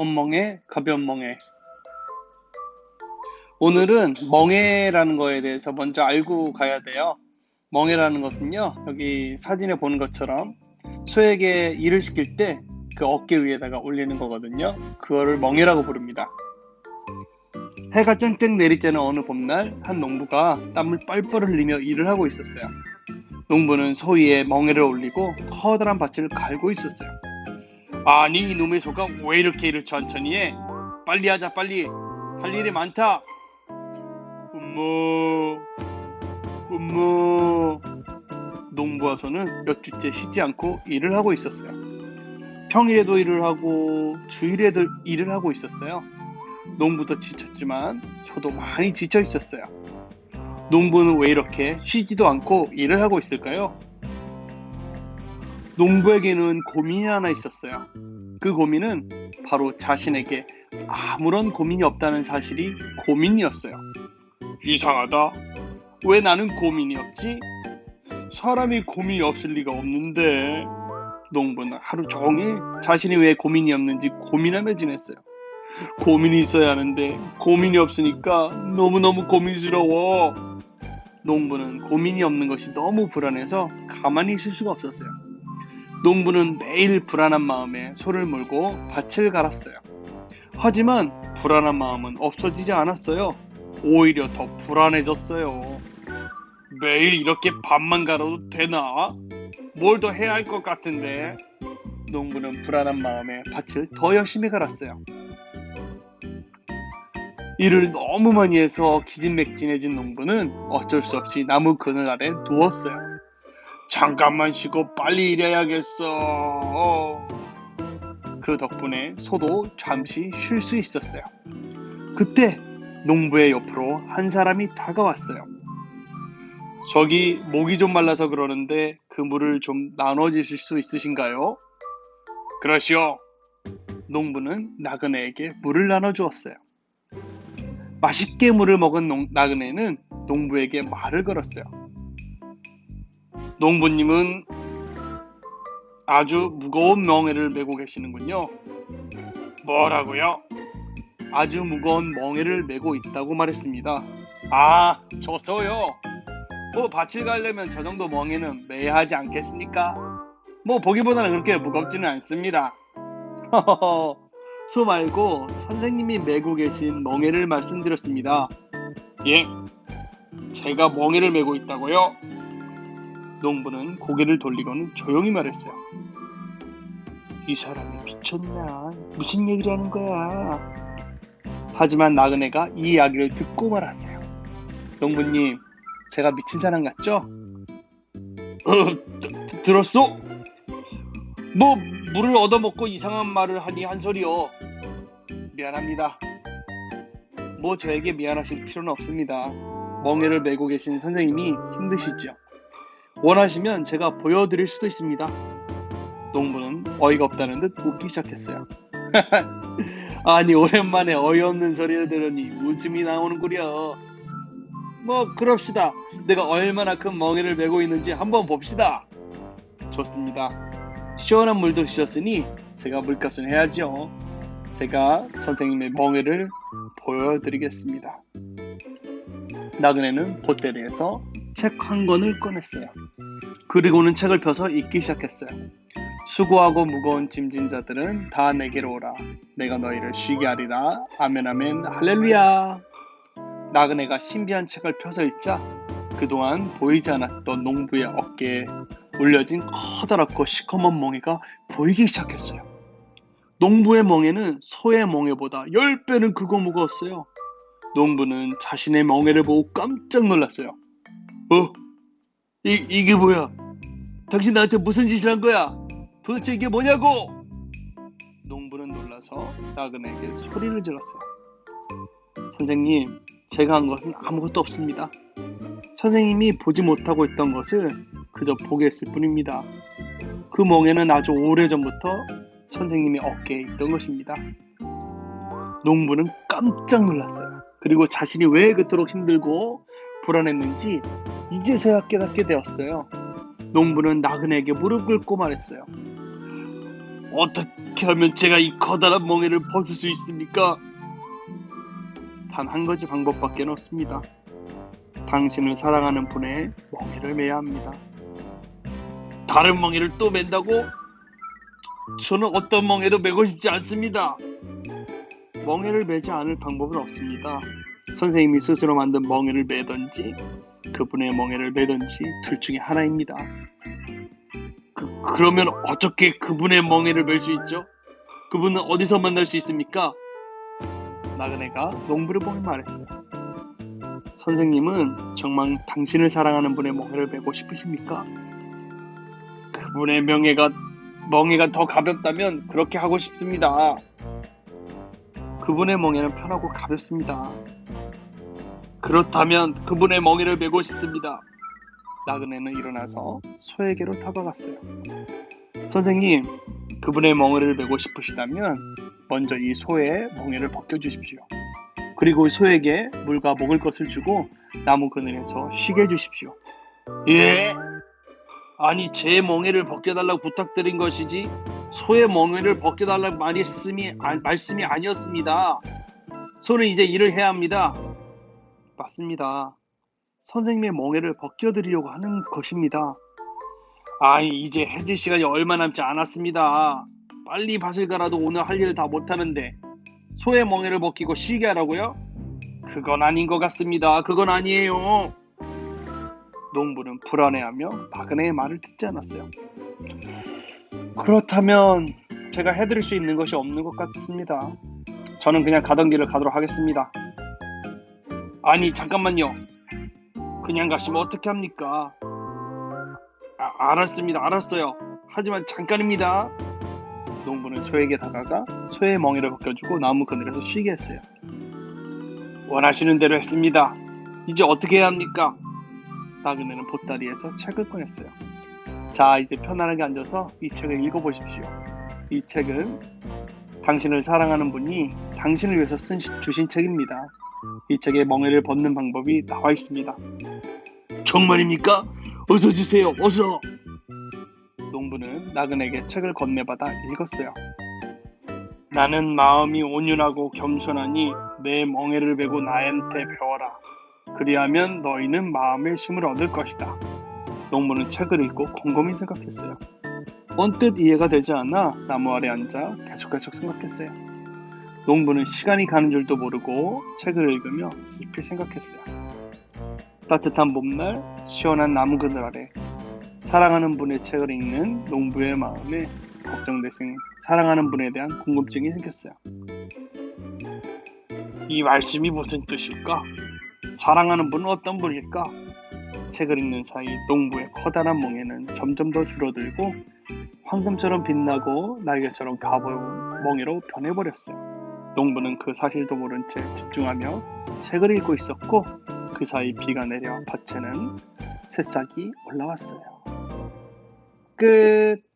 멍에 가벼운 멍에. 오늘은 멍해라는 거에 대해서 먼저 알고 가야 돼요. 멍해라는 것은요, 여기 사진에 보는 것처럼 소에게 일을 시킬 때 그 어깨 위에다가 올리는 거거든요. 그거를 멍해라고 부릅니다. 해가 쨍쨍 내리쬐는 어느 봄날 한 농부가 땀을 뻘뻘 흘리며 일을 하고 있었어요. 농부는 소 위에 멍해를 올리고 커다란 밭을 갈고 있었어요. 아니, 이놈의 소가 왜 이렇게 일을 천천히 해? 빨리 하자, 빨리. 할 일이 많다. 음모. 농부와 소는 몇 주째 쉬지 않고 일을 하고 있었어요. 평일에도 일을 하고 주일에도 일을 하고 있었어요. 농부도 지쳤지만 소도 많이 지쳐 있었어요. 농부는 왜 이렇게 쉬지도 않고 일을 하고 있을까요? 농부에게는 고민이 하나 있었어요. 그 고민은 바로 자신에게 아무런 고민이 없다는 사실이 고민이었어요. 이상하다. 왜 나는 고민이 없지? 사람이 고민이 없을 리가 없는데. 농부는 하루 종일 자신이 왜 고민이 없는지 고민하며 지냈어요. 고민이 있어야 하는데 고민이 없으니까 너무너무 고민스러워. 농부는 고민이 없는 것이 너무 불안해서 가만히 있을 수가 없었어요. 농부는 매일 불안한 마음에 소를 몰고 밭을 갈았어요. 하지만 불안한 마음은 없어지지 않았어요. 오히려 더 불안해졌어요. 매일 이렇게 밭만 갈아도 되나? 뭘 더 해야 할 것 같은데. 농부는 불안한 마음에 밭을 더 열심히 갈았어요. 일을 너무 많이 해서 기진맥진해진 농부는 어쩔 수 없이 나무 그늘 아래 누웠어요. 잠깐만 쉬고 빨리 일해야겠어. 그 덕분에 소도 잠시 쉴 수 있었어요. 그때 농부의 옆으로 한 사람이 다가왔어요. 저기 목이 좀 말라서 그러는데 그 물을 좀 나눠주실 수 있으신가요? 그러시오. 농부는 나그네에게 물을 나눠주었어요. 맛있게 물을 먹은 나그네는 농부에게 말을 걸었어요. 농부님은 아주 무거운 멍에를 메고 계시는군요. 뭐라고요? 아주 무거운 멍에를 메고 있다고 말했습니다. 아, 저 소요. 뭐 밭을 가려면 저 정도 멍에는 매야 하지 않겠습니까? 뭐 보기보다는 그렇게 무겁지는 않습니다. 소 말고 선생님이 메고 계신 멍에를 말씀드렸습니다. 예, 제가 멍에를 메고 있다고요? 농부는 고개를 돌리고는 조용히 말했어요. 이 사람이 미쳤나? 무슨 얘기를 하는 거야? 하지만 나그네가 이 이야기를 듣고 말았어요. 농부님, 제가 미친 사람 같죠? 들었소? 뭐 물을 얻어먹고 이상한 말을 하니 한 소리요. 미안합니다. 뭐 저에게 미안하실 필요는 없습니다. 멍에를 메고 계신 선생님이 힘드시죠? 원하시면 제가 보여드릴 수도 있습니다. 농부는 어이가 없다는 듯 웃기 시작했어요. 아니, 오랜만에 어이없는 소리를 들으니 웃음이 나오는구려. 뭐 그럽시다. 내가 얼마나 큰 멍에를 메고 있는지 한번 봅시다. 좋습니다. 시원한 물도 주셨으니 제가 물값은 해야지요. 제가 선생님의 멍에를 보여드리겠습니다. 나그네는 보따리에서 책 한 권을 꺼냈어요. 그리고는 책을 펴서 읽기 시작했어요. 수고하고 무거운 짐진 자들은 다 내게로 오라. 내가 너희를 쉬게 하리라. 아멘 아멘 할렐루야. 나그네가 신비한 책을 펴서 읽자 그동안 보이지 않았던 농부의 어깨에 올려진 커다랗고 시커먼 멍에가 보이기 시작했어요. 농부의 멍에는 소의 멍에보다 10배는 크고 무거웠어요. 농부는 자신의 멍에를 보고 깜짝 놀랐어요. 이게 뭐야? 당신 나한테 무슨 짓을 한 거야? 도대체 이게 뭐냐고? 농부는 놀라서 나그네에게 소리를 질렀어요. 선생님, 제가 한 것은 아무것도 없습니다. 선생님이 보지 못하고 있던 것을 그저 보게 했을 뿐입니다. 그 멍에는 아주 오래전부터 선생님의 어깨에 있던 것입니다. 농부는 깜짝 놀랐어요. 그리고 자신이 왜 그토록 힘들고 불안했는지 이제서야 깨닫게 되었어요. 농부는 나그네에게 무릎 꿇고 말했어요. 어떻게 하면 제가 이 커다란 멍에를 벗을 수 있습니까? 단 한 가지 방법밖에 없습니다. 당신을 사랑하는 분의 멍에를 매야 합니다. 다른 멍에를 또 맨다고? 저는 어떤 멍에도 매고 싶지 않습니다. 멍에를 매지 않을 방법은 없습니다. 선생님이 스스로 만든 멍에를 매든지 그분의 멍에를 매든지 둘 중에 하나입니다. 그러면 어떻게 그분의 멍에를 맬 수 있죠? 그분은 어디서 만날 수 있습니까? 나그네가 농부를 보며 말했어요. 선생님은 정말 당신을 사랑하는 분의 멍에를 매고 싶으십니까? 그분의 멍에가 더 가볍다면 그렇게 하고 싶습니다. 그분의 멍에는 편하고 가볍습니다. 그렇다면 그분의 멍에를 메고 싶습니다. 나그네는 일어나서 소에게로 다가갔어요. 선생님, 그분의 멍에를 메고 싶으시다면 먼저 이 소의 멍에를 벗겨주십시오. 그리고 소에게 물과 먹을 것을 주고 나무 그늘에서 쉬게 해주십시오. 예? 아니, 제 멍에를 벗겨달라고 부탁드린 것이지 소의 멍에를 벗겨달라고 말씀이 아니었습니다. 소는 이제 일을 해야 합니다. 맞습니다. 선생님의 멍에를 벗겨드리려고 하는 것입니다. 아니, 이제 해질 시간이 얼마 남지 않았습니다. 빨리 밭을 갈아도 오늘 할 일을 다 못하는데 소의 멍에를 벗기고 쉬게 하라고요? 그건 아닌 것 같습니다. 그건 아니에요. 농부는 불안해하며 나그네의 말을 듣지 않았어요. 그렇다면 제가 해드릴 수 있는 것이 없는 것 같습니다. 저는 그냥 가던 길을 가도록 하겠습니다. 아니, 잠깐만요. 그냥 가시면 어떻게 합니까? 알았습니다. 알았어요. 하지만 잠깐입니다. 농부는 소에게 다가가 소의 멍에를 벗겨주고 나무 그늘에서 쉬게 했어요. 원하시는 대로 했습니다. 이제 어떻게 해야 합니까? 나그네는 보따리에서 책을 꺼냈어요. 자, 이제 편안하게 앉아서 이 책을 읽어보십시오. 이 책은 당신을 사랑하는 분이 당신을 위해서 주신 책입니다. 이 책에 멍에를 벗는 방법이 나와 있습니다. 정말입니까? 어서 주세요. 어서! 농부는 나그네에게 책을 건네받아 읽었어요. 나는 마음이 온유하고 겸손하니 내 멍에를 베고 나한테 배워라. 그리하면 너희는 마음의 쉼을 얻을 것이다. 농부는 책을 읽고 곰곰이 생각했어요. 언뜻 이해가 되지 않아 나무 아래 앉아 계속 생각했어요. 농부는 시간이 가는 줄도 모르고 책을 읽으며 깊이 생각했어요. 따뜻한 봄날 시원한 나무 그늘 아래 사랑하는 분의 책을 읽는 농부의 마음에 걱정되신 사랑하는 분에 대한 궁금증이 생겼어요. 이 말씀이 무슨 뜻일까? 사랑하는 분은 어떤 분일까? 책을 읽는 사이 농부의 커다란 멍에는 점점 더 줄어들고 황금처럼 빛나고 날개처럼 가벼운 멍에로 변해버렸어요. 농부는 그 사실도 모른 채 집중하며 책을 읽고 있었고 그 사이 비가 내려 밭에는 새싹이 올라왔어요. 끝.